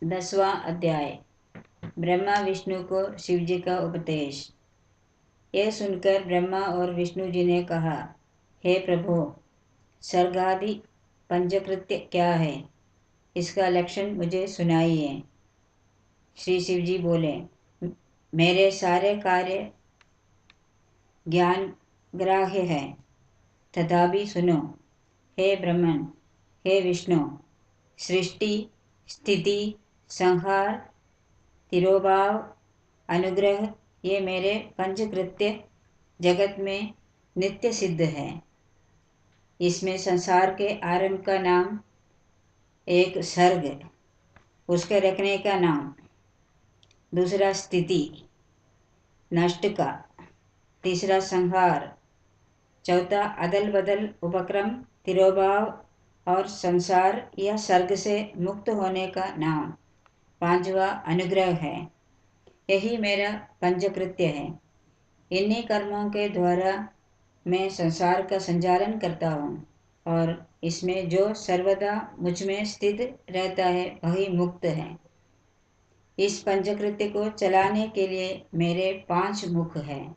10वां अध्याय। ब्रह्मा विष्णु को शिव जी का उपदेश। यह सुनकर ब्रह्मा और विष्णु जी ने कहा, हे प्रभु, सर्ग आदि पंचकृत्य क्या है, इसका लक्षण मुझे सुनाइए। श्री शिव जी बोले, मेरे सारे कार्य ज्ञान ग्राह्य है, तथापि सुनो। हे ब्रह्मन, हे विष्णु, सृष्टि, स्थिति, संहार, तिरोभाव, अनुग्रह, ये मेरे पंचकृत्य जगत में नित्य सिद्ध है। इसमें संसार के आरंभ का नाम एक सर्ग, उसके रखने का नाम दूसरा स्थिति, नष्ट का, तीसरा संहार, चौथा अदल बदल उपक्रम, तिरोभाव और संसार या सर्ग से मुक्त होने का नाम पांचवा अनुग्रह है। यही मेरा पंचकृत्य है। इन्हीं कर्मों के द्वारा मैं संसार का संचालन करता हूँ और इसमें जो सर्वदा मुझ में स्थित रहता है वही मुक्त है। इस पंचकृत्य को चलाने के लिए मेरे 5 मुख हैं।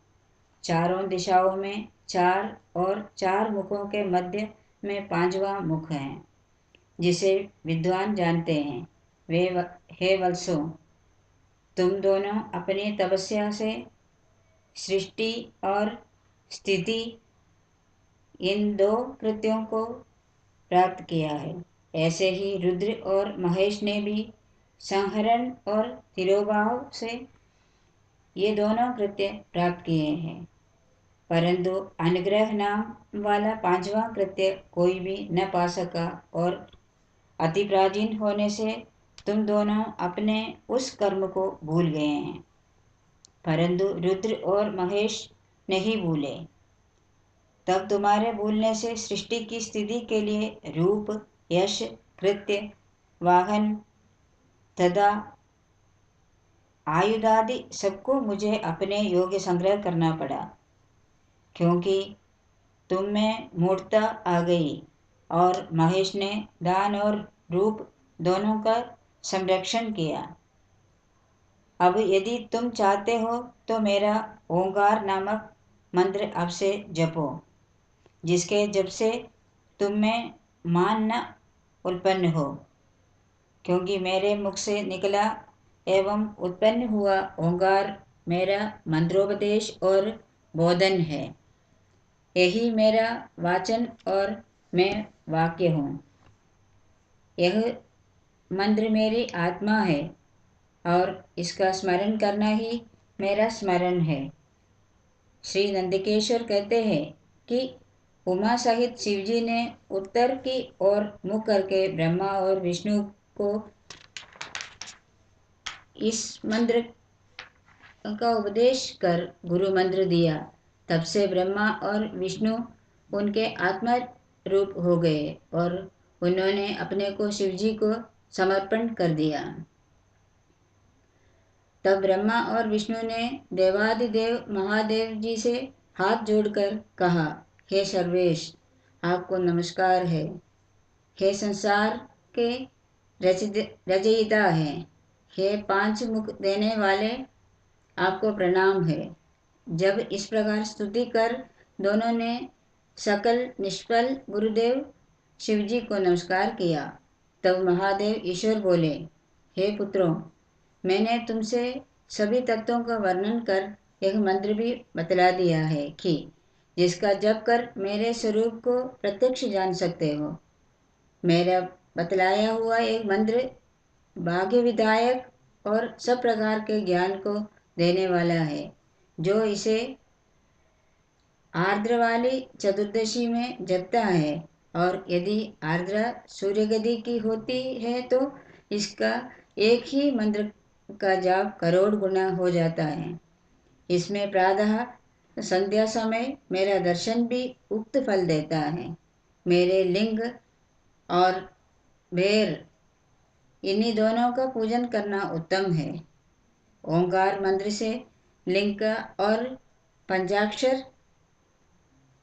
चारों दिशाओं में 4 और 4 मुखों के मध्य में 5वां मुख है, जिसे विद्वान जानते हैं। वे हे वत्सों, तुम दोनों अपनी तपस्या से सृष्टि और स्थिति इन 2 कृत्यों को प्राप्त किया है। ऐसे ही रुद्र और महेश ने भी संहरण और तिरोभाव से ये दोनों कृत्य प्राप्त किए हैं, परंतु अनुग्रह नाम वाला 5वां कृत्य कोई भी न पा सका और अति प्राचीन होने से तुम दोनों अपने उस कर्म को भूल गए हैं, परंतु रुद्र और महेश नहीं भूले। तब तुम्हारे भूलने से सृष्टि की स्थिति के लिए रूप, यश, कृत्य, वाहन तथा आयुधादि सबको मुझे अपने योग्य संग्रह करना पड़ा, क्योंकि तुम में मूर्खता आ गई और महेश ने दान और रूप दोनों का संरक्षण किया। अब यदि तुम चाहते हो तो मेरा ओंकार नामक मंत्र अब से जपो, जिसके जप से तुम में मान न उत्पन्न हो, क्योंकि मेरे मुख से निकला एवं उत्पन्न हुआ ओंकार मेरा मंत्रोपदेश और बोधन है। यही मेरा वाचन और मैं वाक्य हूँ। यह मंत्र मेरी आत्मा है और इसका स्मरण करना ही मेरा स्मरण है। श्री नंदकेश्वर कहते हैं कि उमा सहित शिवजी ने उत्तर की ओर मुख करके ब्रह्मा और विष्णु को इस मंत्र का उपदेश कर गुरु मंत्र दिया। तब से ब्रह्मा और विष्णु उनके आत्मा रूप हो गए और उन्होंने अपने को शिवजी को समर्पण कर दिया। तब ब्रह्मा और विष्णु ने देवादिदेव महादेव जी से हाथ जोड़कर कहा, हे सर्वेश, आपको नमस्कार है। हे संसार के रचयिता हैं, हे 5 मुख देने वाले, आपको प्रणाम है। जब इस प्रकार स्तुति कर दोनों ने सकल निष्फल गुरुदेव शिवजी को नमस्कार किया, तब महादेव ईश्वर बोले, हे पुत्रों, मैंने तुमसे सभी तत्वों का वर्णन कर एक मंत्र भी बतला दिया है कि जिसका जप कर मेरे स्वरूप को प्रत्यक्ष जान सकते हो। मेरा बतलाया हुआ एक मंत्र भाग्य विधायक और सब प्रकार के ज्ञान को देने वाला है। जो इसे आर्द्र वाली चतुर्दशी में जपता है, और यदि आर्द्रा सूर्यगति की होती है तो इसका एक ही मंत्र का जाप करोड़ गुना हो जाता है। इसमें प्रातः संध्या समय मेरा दर्शन भी उक्त फल देता है। मेरे लिंग और बेर इन्हीं दोनों का पूजन करना उत्तम है। ओंकार मंत्र से लिंग का और पंचाक्षर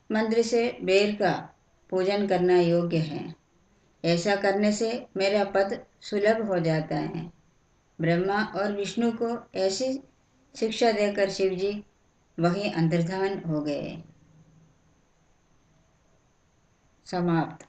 मंत्र से बेर का पूजन करना योग्य है। ऐसा करने से मेरा पद सुलभ हो जाता है। ब्रह्मा और विष्णु को ऐसी शिक्षा देकर शिव जी वहीं अंतर्धान हो गए। समाप्त।